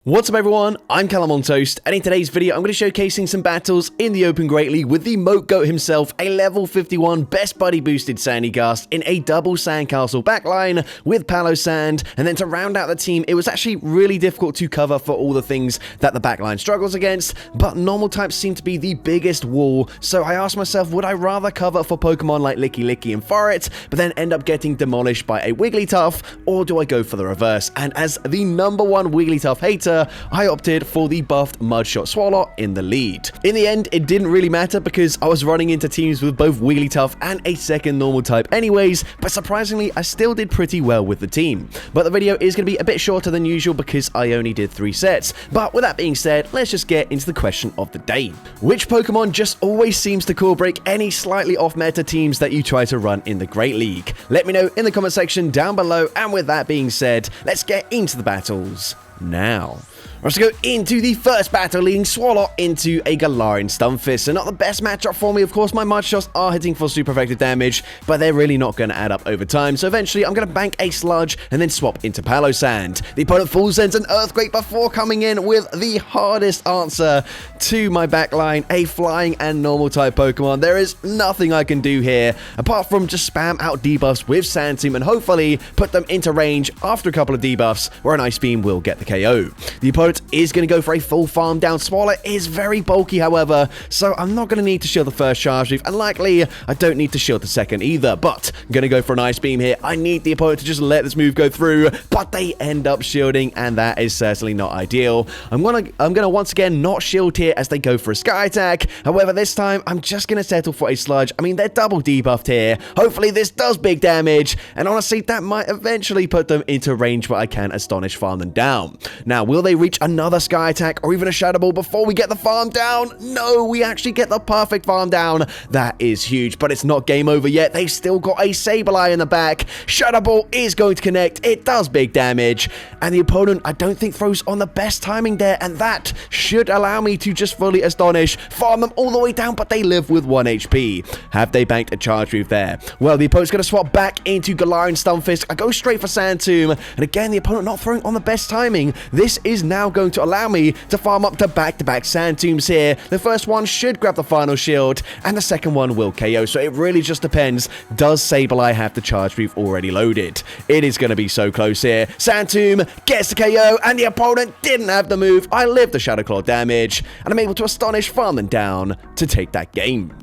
What's up everyone, I'm CallumOnToast, and in today's video I'm going to be showcasing some battles in the Open Great League with the Moat Goat himself, a level 51 best buddy boosted Sandcastle in a double Sandcastle backline with Palo Sand, and then to round out the team it was actually really difficult to cover for all the things that the backline struggles against, but normal types seem to be the biggest wall, so I asked myself would I rather cover for Pokemon like Licky and Farret, but then end up getting demolished by a Wigglytuff, or do I go for the reverse? And as the #1 Wigglytuff hater, I opted for the buffed Mudshot Swalot in the lead. In the end, it didn't really matter because I was running into teams with both Wigglytuff and a second normal type anyways, but surprisingly, I still did pretty well with the team. But the video is going to be a bit shorter than usual because I only did 3 sets. But with that being said, let's just get into the question of the day. Which Pokemon just always seems to core break any slightly off meta teams that you try to run in the Great League? Let me know in the comment section down below, and with that being said, let's get into the battles now. Let's go into the first battle, leading Swalot into a Galarian Stunfisk. So not the best matchup for me. Of course, my Mudshots are hitting for super effective damage, but they're really not going to add up over time. So eventually, I'm going to bank a Sludge and then swap into Palo Sand. The opponent full sends an Earthquake before coming in with the hardest answer to my backline, a flying and normal type Pokemon. There is nothing I can do here apart from just spam out debuffs with Sand Tomb and hopefully put them into range after a couple of debuffs where an Ice Beam will get the KO. The opponent is going to go for a full farm down. Swalot is very bulky, however, so I'm not going to need to shield the first charge move, and likely I don't need to shield the second either, but I'm going to go for an Ice Beam here. I need the opponent to just let this move go through, but they end up shielding, and that is certainly not ideal. I'm gonna once again not shield here as they go for a Sky Attack. However, this time I'm just going to settle for a Sludge. I mean, they're double debuffed here. Hopefully this does big damage, and honestly that might eventually put them into range where I can Astonish farm them down. Now, will they reach another Sky Attack or even a Shadow Ball before we get the farm down? No, we actually get the perfect farm down. That is huge, but it's not game over yet. They've still got a Sableye in the back. Shadow Ball is going to connect. It does big damage, and the opponent I don't think throws on the best timing there, and that should allow me to just fully Astonish, farm them all the way down, but they live with 1 HP. Have they banked a charge move there? Well, the opponent's going to swap back into Galarian Stunfisk. I go straight for Sand Tomb, and again, the opponent not throwing on the best timing. This is now going to allow me to farm up to back-to-back Sand Tombs here. The first one should grab the final shield, and the second one will KO, so it really just depends. Does Sableye have the charge move already loaded? It is going to be so close here. Sand Tomb gets the KO, and the opponent didn't have the move. I lived the Shadow Claw damage, and I'm able to Astonish, farm them down to take that game.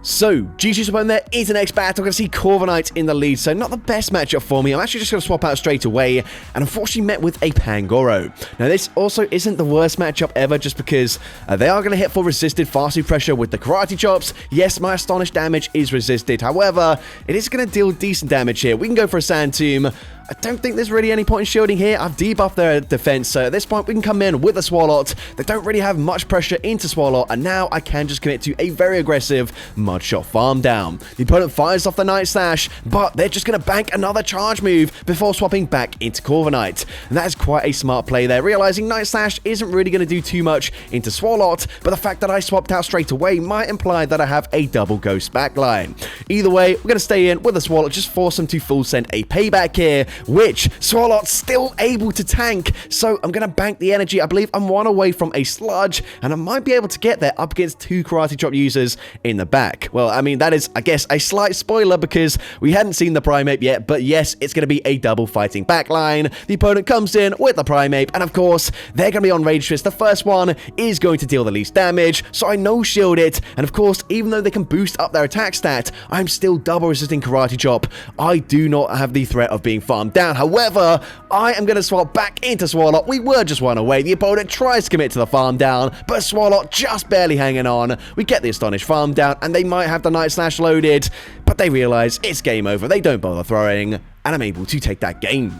So, GG's opponent there is the next battle. We're going to see Corviknight in the lead, so not the best matchup for me. I'm actually just going to swap out straight away, and unfortunately met with a Pangoro. Now, this also isn't the worst matchup ever, just because they are going to hit for resisted fast pressure with the Karate Chops. Yes, my Astonish damage is resisted. However, it is going to deal decent damage here. We can go for a Sand Tomb. I don't think there's really any point in shielding here. I've debuffed their defense, so at this point we can come in with a Swalot. They don't really have much pressure into Swalot, and now I can just commit to a very aggressive Mudshot farm down. The opponent fires off the Night Slash, but they're just going to bank another charge move before swapping back into Corviknight. And that is quite a smart play there, realizing Night Slash isn't really going to do too much into Swalot, but the fact that I swapped out straight away might imply that I have a double Ghost backline. Either way, we're going to stay in with a Swalot, just force them to full send a payback here, which Swalot's still able to tank, so I'm going to bank the energy. I believe I'm 1 away from a Sludge, and I might be able to get there up against 2 Karate Chop users in the back. Well, I mean, that is, I guess, a slight spoiler because we hadn't seen the Primeape yet, but yes, it's going to be a double fighting backline. The opponent comes in with the Primeape, and of course, they're going to be on Rage Twist. The first one is going to deal the least damage, so I no-shield it, and of course, even though they can boost up their attack stat, I'm still double resisting Karate Chop. I do not have the threat of being farmed down. However, I am going to swap back into Swalot. We were just 1 away. The opponent tries to commit to the farm down, but Swalot just barely hanging on. We get the Astonish farm down, and they might have the Night Slash loaded, but they realize it's game over. They don't bother throwing, and I'm able to take that game.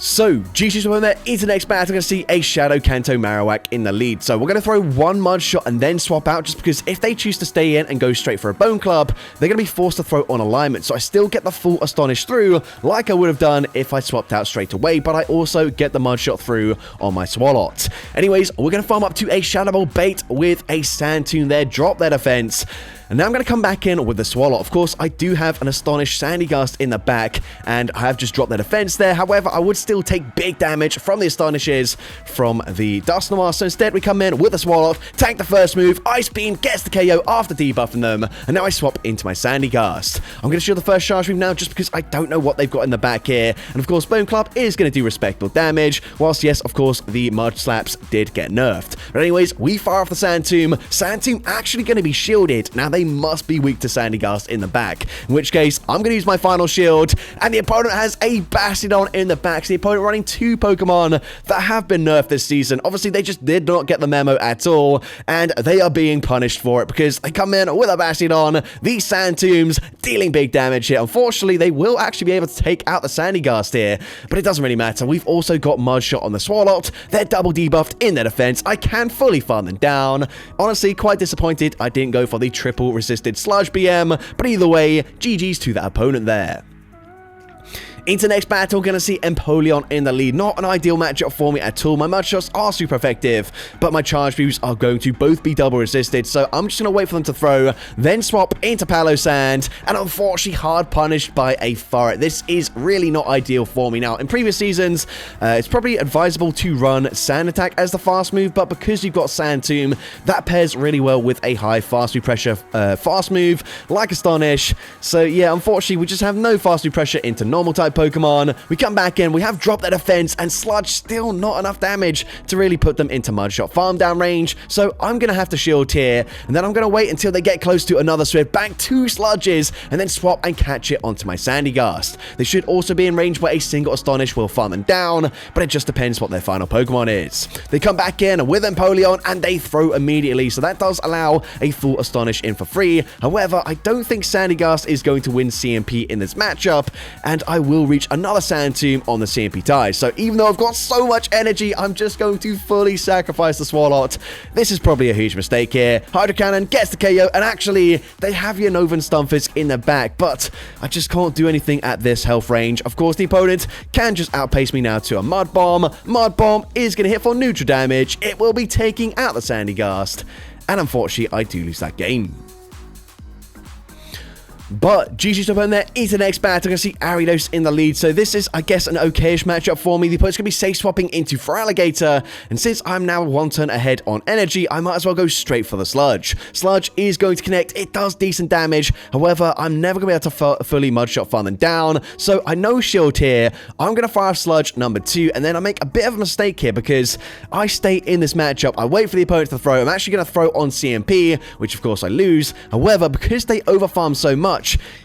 So, GG's opponent there into the next battle. We're going to see a Shadow Kanto Marowak in the lead. So, we're going to throw one Mud Shot and then swap out, just because if they choose to stay in and go straight for a Bone Club, they're going to be forced to throw on alignment. So, I still get the full Astonish through, like I would have done if I swapped out straight away, but I also get the Mud Shot through on my Swalot. Anyways, we're going to farm up to a Shadow Ball bait with a Sand Tomb there, drop their defense. And now I'm going to come back in with the Swalot. Of course, I do have an Astonished Sandygast in the back, and I have just dropped their defense there. However, I would still take big damage from the Astonishes from the Dust Noir. So instead, we come in with the Swalot, tank the first move, Ice Beam gets the KO after debuffing them, and now I swap into my Sandygast. I'm going to shield the first charge move now, just because I don't know what they've got in the back here. And of course, Bone Club is going to do respectable damage, whilst yes, of course, the Mud Slaps did get nerfed. But anyways, we fire off the Sand Tomb. Sand Tomb actually going to be shielded. Now, they must be weak to Sandygast in the back, in which case I'm going to use my final shield, and the opponent has a Bastiodon in the back. So the opponent running two Pokemon that have been nerfed this season. Obviously, they just did not get the memo at all, and they are being punished for it because they come in with a Bastiodon, these Sand Tombs dealing big damage here. Unfortunately, they will actually be able to take out the Sandygast here, but it doesn't really matter. We've also got Mud Shot on the Swalot. They're double debuffed in their defense. I can fully farm them down. Honestly, quite disappointed I didn't go for the triple resisted Sludge BM, but either way, GG's to that opponent there. Into next battle, going to see Empoleon in the lead. Not an ideal matchup for me at all. My Mud Shots are super effective, but my charge moves are going to both be double resisted, so I'm just going to wait for them to throw, then swap into Palossand, and unfortunately hard punished by a Furret. This is really not ideal for me. Now, in previous seasons, it's probably advisable to run Sand Attack as the fast move, but because you've got Sand Tomb, that pairs really well with a high fast move pressure fast move, like Astonish. So yeah, unfortunately, we just have no fast move pressure into normal type Pokemon. We come back in, we have dropped their defense, and Sludge still not enough damage to really put them into Mud Shot farm down range, so I'm going to have to shield here, and then I'm going to wait until they get close to another Swift, bank two Sludges, and then swap and catch it onto my Sandygast. They should also be in range where a single Astonish will farm them down, but it just depends what their final Pokemon is. They come back in with Empoleon, and they throw immediately, so that does allow a full Astonish in for free. However, I don't think Sandygast is going to win CMP in this matchup, and I will reach another Sand Tomb on the CMP ties. So even though I've got so much energy, I'm just going to fully sacrifice the Swalot. This is probably a huge mistake here. Hydro Cannon gets the KO, and actually, they have Unova and Stunfisk in the back, but I just can't do anything at this health range. Of course, the opponent can just outpace me now to a Mud Bomb. Mud Bomb is going to hit for neutral damage. It will be taking out the Sandygast, and unfortunately, I do lose that game. But GG's opponent there into the next battle. We're going to see Ariados in the lead. So this is, I guess, an okayish matchup for me. The opponent's going to be safe swapping into Feraligatr. And since I'm now one turn ahead on energy, I might as well go straight for the Sludge. Sludge is going to connect. It does decent damage. However, I'm never going to be able to fully Mud Shot farm them down. So I know shield here. I'm going to fire Sludge number 2. And then I make a bit of a mistake here because I stay in this matchup. I wait for the opponent to throw. I'm actually going to throw on CMP, which of course I lose. However, because they overfarm so much,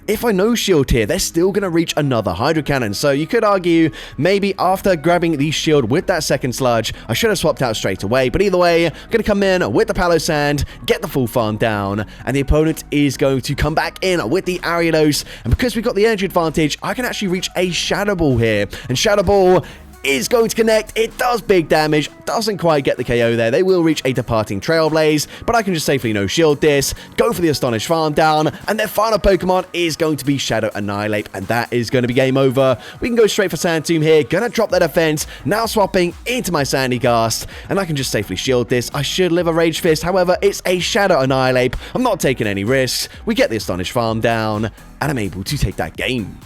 if I no shield here, they're still going to reach another Hydro Cannon. So you could argue maybe after grabbing the shield with that second Sludge, I should have swapped out straight away. But either way, I'm going to come in with the Palossand, get the full farm down, and the opponent is going to come back in with the Ariados. And because we've got the energy advantage, I can actually reach a Shadow Ball here. And Shadow Ball is going to connect. It does big damage. Doesn't quite get the KO there. They will reach a departing Trailblaze, but I can just safely no shield this, go for the Astonish farm down, and their final Pokemon is going to be Shadow Annihilate, and that is going to be game over. We can go straight for Sand Tomb here. Gonna drop their defense. Now swapping into my Sandygast, and I can just safely shield this. I should live a Rage Fist. However, it's a Shadow Annihilate. I'm not taking any risks. We get the Astonish farm down, and I'm able to take that game.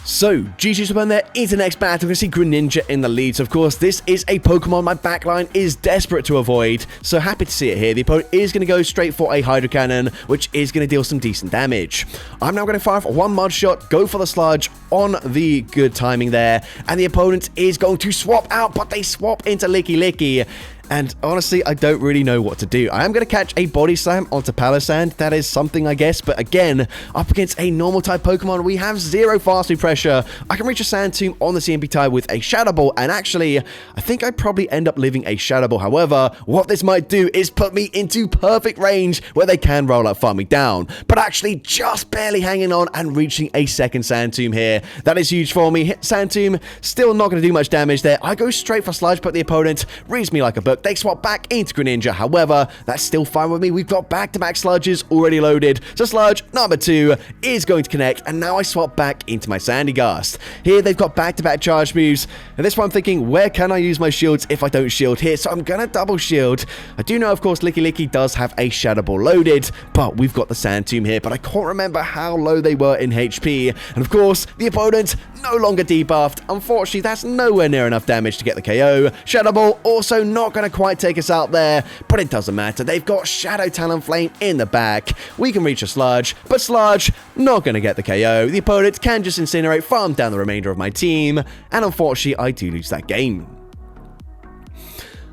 So, GG's opponent there into the next battle. We're going to see Greninja in the lead. So, of course, this is a Pokemon my backline is desperate to avoid. So, happy to see it here. The opponent is going to go straight for a Hydro Cannon, which is going to deal some decent damage. I'm now going to fire for one Mud Shot, go for the Sludge on the good timing there. And the opponent is going to swap out, but they swap into Licky Licky. And honestly, I don't really know what to do. I am going to catch a Body Slam onto Palossand. That is something, I guess. But again, up against a normal type Pokemon, we have zero fast move pressure. I can reach a Sand Tomb on the CMP type with a Shadow Ball. And actually, I think I'd probably end up leaving a Shadow Ball. However, what this might do is put me into perfect range where they can roll up, farm me down. But actually, just barely hanging on and reaching a second Sand Tomb here. That is huge for me. Hit Sand Tomb, still not going to do much damage there. I go straight for Sludge, but the opponent reads me like a book. They swap back into Greninja. However, that's still fine with me. We've got back-to-back Sludges already loaded. So Sludge number 2 is going to connect, and now I swap back into my Sandygast. Here, they've got back-to-back charge moves, and this one I'm thinking, where can I use my shields if I don't shield here? So I'm going to double shield. I do know, of course, Licky does have a Shadow Ball loaded, but we've got the Sand Tomb here, but I can't remember how low they were in HP. And of course, the opponent no longer debuffed. Unfortunately, that's nowhere near enough damage to get the KO. Shadow Ball also not going to quite take us out there, but it doesn't matter. They've got Shadow Talonflame in the back. We can reach a Sludge, but Sludge not going to get the KO. The opponent can just Incinerate, farm down the remainder of my team, and unfortunately, I do lose that game.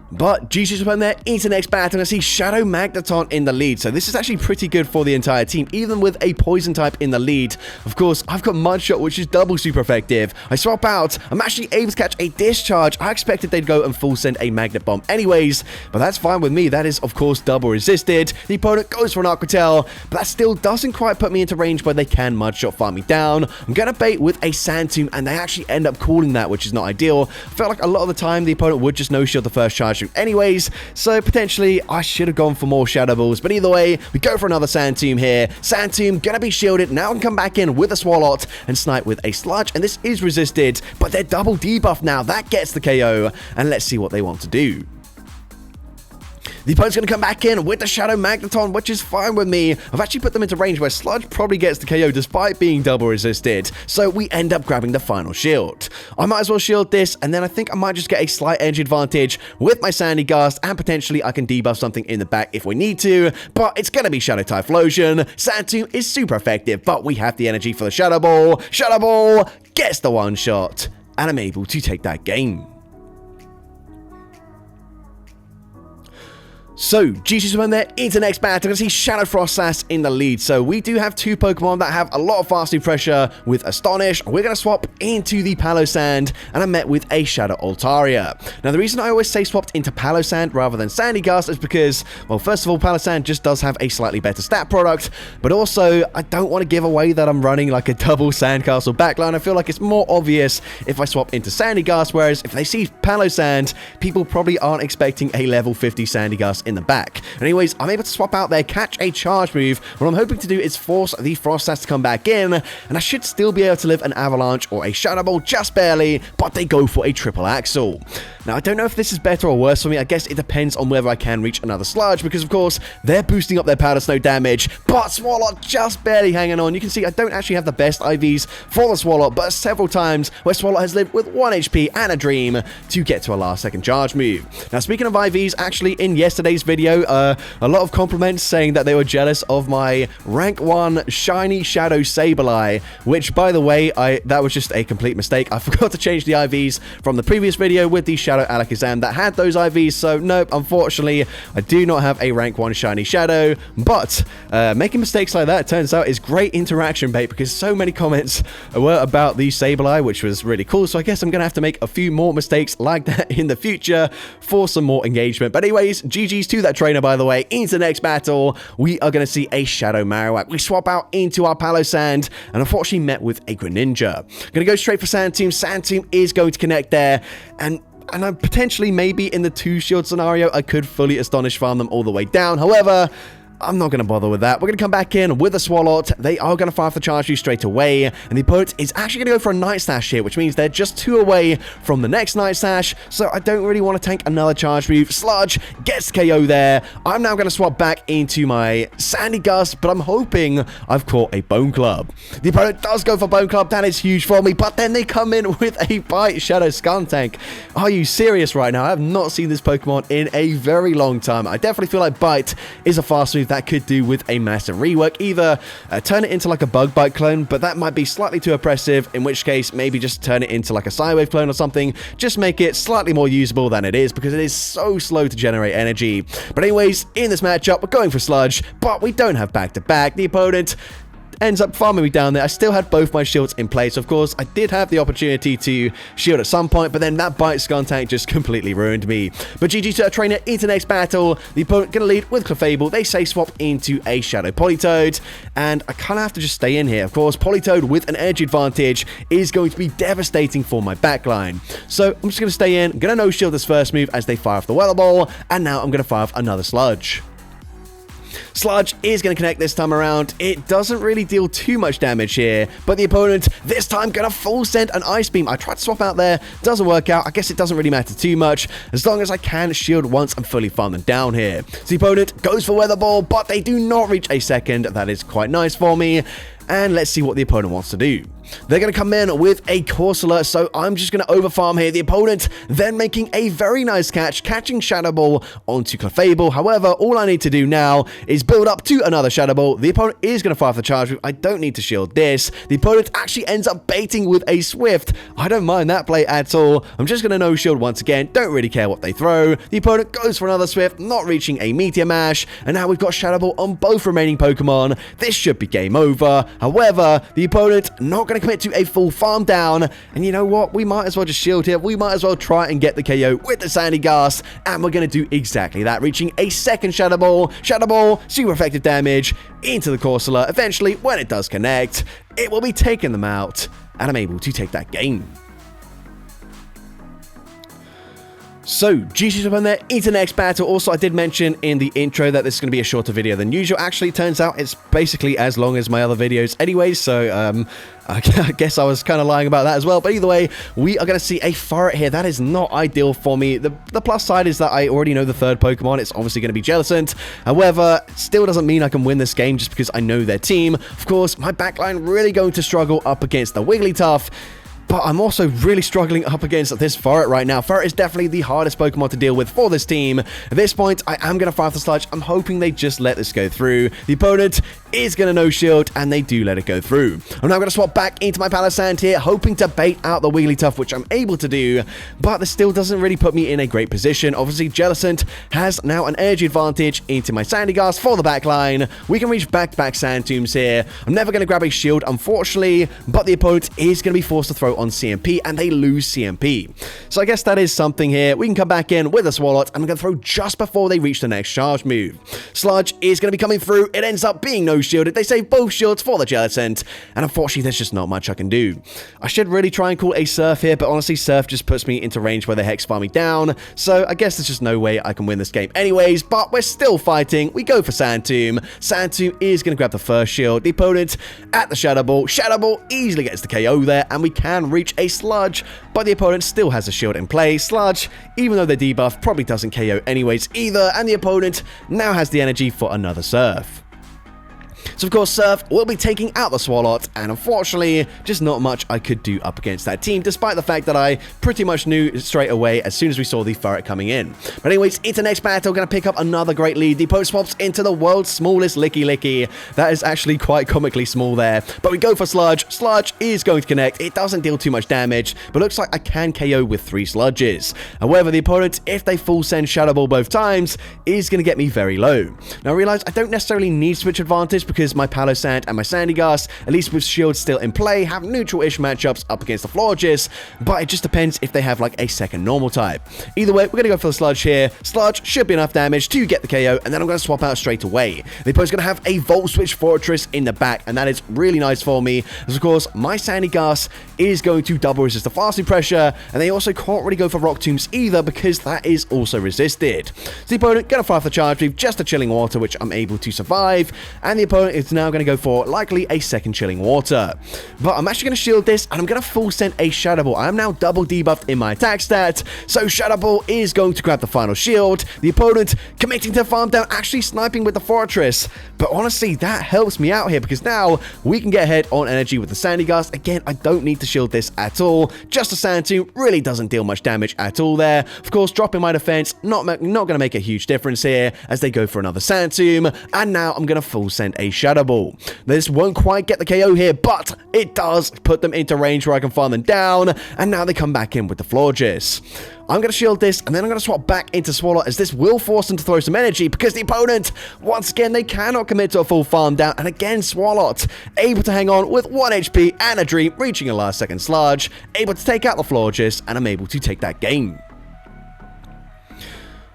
But GG's upon there into the next battle, and I see Shadow Magneton in the lead. So this is actually pretty good for the entire team, even with a Poison type in the lead. Of course, I've got Mudshot, which is double super effective. I swap out. I'm actually able to catch a Discharge. I expected they'd go and full send a Magnet Bomb anyways, but that's fine with me. That is, of course, double resisted. The opponent goes for an Aqua Tail, but that still doesn't quite put me into range where they can Mudshot farm me down. I'm going to bait with a Sand Tomb, and they actually end up calling that, which is not ideal. I felt like a lot of the time the opponent would just no-shield the first charge anyways, so potentially I should have gone for more Shadow Balls, but either way, we go for another Sand Tomb here. Sand Tomb gonna be shielded. Now I can come back in with a Swalot and snipe with a Sludge, and this is resisted, but they're double debuff now. That gets the KO, and let's see what they want to do. The opponent's going to come back in with the Shadow Magneton, which is fine with me. I've actually put them into range where Sludge probably gets the KO despite being double resisted. So we end up grabbing the final shield. I might as well shield this, and then I think I might just get a slight edge advantage with my Sandygast, and potentially I can debuff something in the back if we need to. But it's going to be Shadow Typhlosion. Sand Tomb is super effective, but we have the energy for the Shadow Ball. Shadow Ball gets the one shot, and I'm able to take that game. So, GG's went there into the next battle. I can see Shadow Frostlass in the lead. So, we do have two Pokemon that have a lot of fast move pressure with Astonish. We're going to swap into the Palossand, and I'm met with a Shadow Altaria. Now, the reason I always say swapped into Palossand rather than Sandygast is because, well, first of all, Palossand just does have a slightly better stat product, but also, I don't want to give away that I'm running like a double Sandcastle backline. I feel like it's more obvious if I swap into Sandygast, whereas if they see Palossand, people probably aren't expecting a level 50 Sandygast in the back. Anyways, I'm able to swap out there, catch a charge move. What I'm hoping to do is force the Frostlass to come back in, and I should still be able to live an Avalanche or a Shadow Ball just barely, but they go for a triple axle. Now, I don't know if this is better or worse for me. I guess it depends on whether I can reach another Sludge, because of course, they're boosting up their Powder Snow damage, but Swalot just barely hanging on. You can see I don't actually have the best IVs for the Swalot, but several times where Swalot has lived with 1 HP and a dream to get to a last second charge move. Now, speaking of IVs, actually in yesterday's video, a lot of compliments saying that they were jealous of my rank 1 shiny Shadow Sableye, which, by the way, that was just a complete mistake. I forgot to change the IVs from the previous video with the Shadow Alakazam that had those IVs, so nope, unfortunately, I do not have a rank 1 shiny Shadow, but making mistakes like that, it turns out, is great interaction bait, because so many comments were about the Sableye, which was really cool, so I guess I'm going to have to make a few more mistakes like that in the future for some more engagement. But anyways, GG's to that trainer, by the way. Into the next battle, we are going to see a Shadow Marowak. We swap out into our Palossand, and unfortunately met with a Greninja. Going to go straight for Sand Tomb. Sand Tomb is going to connect there, and I potentially, maybe in the 2-shield scenario, I could fully Astonish farm them all the way down. However, I'm not going to bother with that. We're going to come back in with a Swalot. They are going to fire off the charge move straight away, and the opponent is actually going to go for a Night Slash here, which means they're just 2 away from the next Night Slash, so I don't really want to tank another charge move. Sludge gets KO there. I'm now going to swap back into my Sandygast, but I'm hoping I've caught a Bone Club. The opponent does go for Bone Club. That is huge for me, but then they come in with a Bite Shadow Skuntank. Are you serious right now? I have not seen this Pokemon in a very long time. I definitely feel like Bite is a fast move move that could do with a massive rework. Either turn it into like a bug bite clone, but that might be slightly too oppressive, in which case maybe just turn it into like a Psywave clone or something. Just make it slightly more usable than it is, because it is so slow to generate energy. But anyways, in this matchup, we're going for Sludge, but we don't have back-to-back. The opponent ends up farming me down there. I still had both my shields in place. Of course, I did have the opportunity to shield at some point, but then that Bite Skuntank just completely ruined me. But GG to our trainer into next battle. The opponent going to lead with Clefable. They say swap into a Shadow Politoed, and I kind of have to just stay in here. Of course, Politoed with an energy advantage is going to be devastating for my backline. So I'm just going to stay in. I'm going to no-shield this first move as they fire off the Weather Ball, and now I'm going to fire off another Sludge. Sludge is going to connect this time around. It doesn't really deal too much damage here, but the opponent this time going to full send an Ice Beam. I tried to swap out there, doesn't work out. I guess it doesn't really matter too much as long as I can shield once and fully farm them down here. So the opponent goes for Weather Ball, but they do not reach a second. That is quite nice for me. And let's see what the opponent wants to do. They're going to come in with a Corsola, so I'm just going to overfarm here. The opponent then making a very nice catch, catching Shadow Ball onto Clefable. However, all I need to do now is build up to another Shadow Ball. The opponent is going to fire for the charge move. I don't need to shield this. The opponent actually ends up baiting with a Swift. I don't mind that play at all. I'm just going to no-shield once again. Don't really care what they throw. The opponent goes for another Swift, not reaching a Meteor Mash. And now we've got Shadow Ball on both remaining Pokemon. This should be game over. However, the opponent not going to commit to a full farm down, and you know what, we might as well just shield here. We might as well try and get the KO with the Sandcastle, and we're going to do exactly that, reaching a second Shadow Ball, super effective damage into the Corsola. Eventually, when it does connect, it will be taking them out, and I'm able to take that game. So, GG's up on there, into the next battle. Also, I did mention in the intro that this is going to be a shorter video than usual. Actually, it turns out it's basically as long as my other videos anyway, so I guess I was kind of lying about that as well. But either way, we are going to see a Ferret here. That is not ideal for me. The plus side is that I already know the third Pokemon. It's obviously going to be Jellicent. However, it still doesn't mean I can win this game just because I know their team. Of course, my backline really going to struggle up against the Wigglytuff. But I'm also really struggling up against this Ferret right now. Ferret is definitely the hardest Pokemon to deal with for this team. At this point, I am going to fire off the Sludge. I'm hoping they just let this go through. The opponent is going to no-shield, and they do let it go through. I'm now going to swap back into my Palisand here, hoping to bait out the Wigglytuff, which I'm able to do, but this still doesn't really put me in a great position. Obviously, Jellicent has now an energy advantage into my Sandcastle for the backline. We can reach back-to-back Sand Tombs here. I'm never going to grab a shield, unfortunately, but the opponent is going to be forced to throw on CMP, and they lose CMP. So I guess that is something here. We can come back in with a Swalot, and I'm going to throw just before they reach the next charge move. Sludge is going to be coming through. It ends up being no-shielded. They save both shields for the Jellicent, and unfortunately, there's just not much I can do. I should really try and call a Surf here, but honestly, Surf just puts me into range where the Hex farm me down, so I guess there's just no way I can win this game anyways, but we're still fighting. We go for Sand Tomb. Sand Tomb is going to grab the first shield. The opponent at the Shadow Ball. Shadow Ball easily gets the KO there, and we can reach a Sludge, but the opponent still has a shield in play. Sludge, even though they're debuffed, probably doesn't KO anyways either, and the opponent now has the energy for another Surf. So, of course, Surf will be taking out the Swalot, and unfortunately, just not much I could do up against that team, despite the fact that I pretty much knew straight away as soon as we saw the Ferret coming in. But anyways, into next battle, going to pick up another great lead. The opponent swaps into the world's smallest Licky. That is actually quite comically small there. But we go for Sludge. Sludge is going to connect. It doesn't deal too much damage, but looks like I can KO with 3 Sludges. However, the opponent, if they full send Shadow Ball both times, is going to get me very low. Now, I realize I don't necessarily need Switch Advantage because my Palisand and my Sandcastle, at least with shields still in play, have neutral-ish matchups up against the Florges, but it just depends if they have like a second normal type. Either way, we're going to go for the Sludge here. Sludge should be enough damage to get the KO, and then I'm going to swap out straight away. The opponent's going to have a Volt Switch Fortress in the back, and that is really nice for me, as of course, my Sandcastle is going to double resist the fasting pressure, and they also can't really go for Rock Tombs either, because that is also resisted. So the opponent going to fire off the charge move, just a Chilling Water, which I'm able to survive, and the opponent opponent is now going to go for likely a second chilling water. But I'm actually going to shield this, and I'm going to full send a Shadow Ball. I am now double debuffed in my attack stat, so Shadow Ball is going to grab the final shield. The opponent committing to farm down, actually sniping with the fortress. But honestly, that helps me out here because now we can get ahead on energy with the Sandy Ghast. Again, I don't need to shield this at all. Just a Sand Tomb really doesn't deal much damage at all there. Of course, dropping my defense, not going to make a huge difference here as they go for another Sand Tomb. And now I'm going to full send a Shadow Ball. This won't quite get the KO here, but it does put them into range where I can farm them down. And now they come back in with the Florges. I'm going to shield this, and then I'm going to swap back into Swallow, as this will force them to throw some energy, because the opponent, once again, they cannot commit to a full farm down, and again, Swallow able to hang on with 1 HP and a dream, reaching a last second sludge, able to take out the Florges, and I'm able to take that game.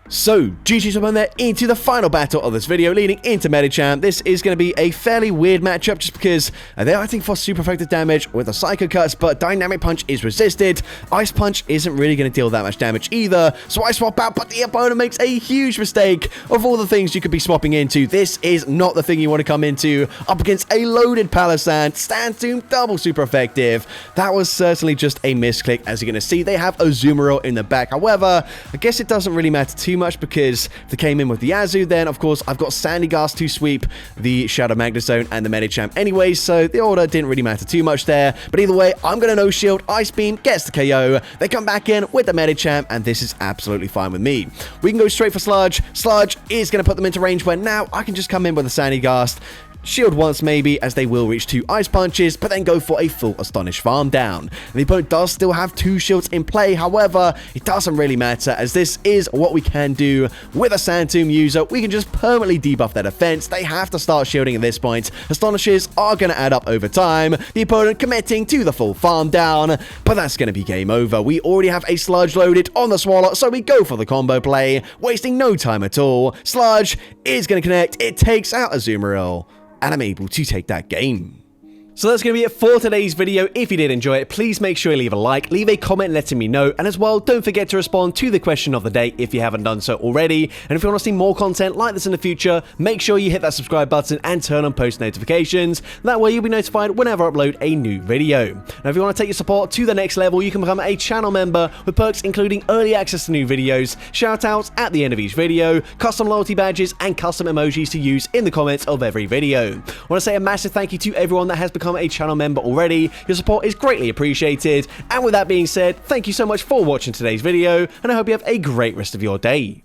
So, GG's up on there into the final battle of this video, leading into Medicham. This is going to be a fairly weird matchup just because they're acting for super effective damage with the Psycho Cuts, but Dynamic Punch is resisted. Ice Punch isn't really going to deal that much damage either, so I swap out, but the opponent makes a huge mistake. Of all the things you could be swapping into, this is not the thing you want to come into up against a loaded Palisand. Sand Tomb, double super effective. That was certainly just a misclick. As you're going to see, they have Azumarill in the back. However, I guess it doesn't really matter too much because if they came in with the Azu, then of course I've got Sandy Ghast to sweep the Shadow Magnezone and the Medicham anyways, so the order didn't really matter too much there. But either way, I'm going to no shield. Ice Beam gets the KO. They come back in with the Medicham, and this is absolutely fine with me. We can go straight for Sludge. Sludge is going to put them into range where now I can just come in with a Sandy Ghast, shield once maybe, as they will reach 2 Ice Punches, but then go for a full Astonish farm down. And the opponent does still have 2 shields in play. However, it doesn't really matter, as this is what we can do with a Sand Tomb user. We can just permanently debuff their defense. They have to start shielding at this point. Astonishes are going to add up over time. The opponent committing to the full farm down, but that's going to be game over. We already have a Sludge loaded on the Swallow, so we go for the combo play, wasting no time at all. Sludge is going to connect. It takes out Azumarill, and I'm able to take that game. So that's going to be it for today's video. If you did enjoy it, please make sure you leave a like, leave a comment letting me know, and as well, don't forget to respond to the question of the day if you haven't done so already. And if you want to see more content like this in the future, make sure you hit that subscribe button and turn on post notifications. That way you'll be notified whenever I upload a new video. Now, if you want to take your support to the next level, you can become a channel member with perks including early access to new videos, shoutouts at the end of each video, custom loyalty badges, and custom emojis to use in the comments of every video. I want to say a massive thank you to everyone that has become a channel member already. Your support is greatly appreciated. And with that being said, thank you so much for watching today's video, and I hope you have a great rest of your day.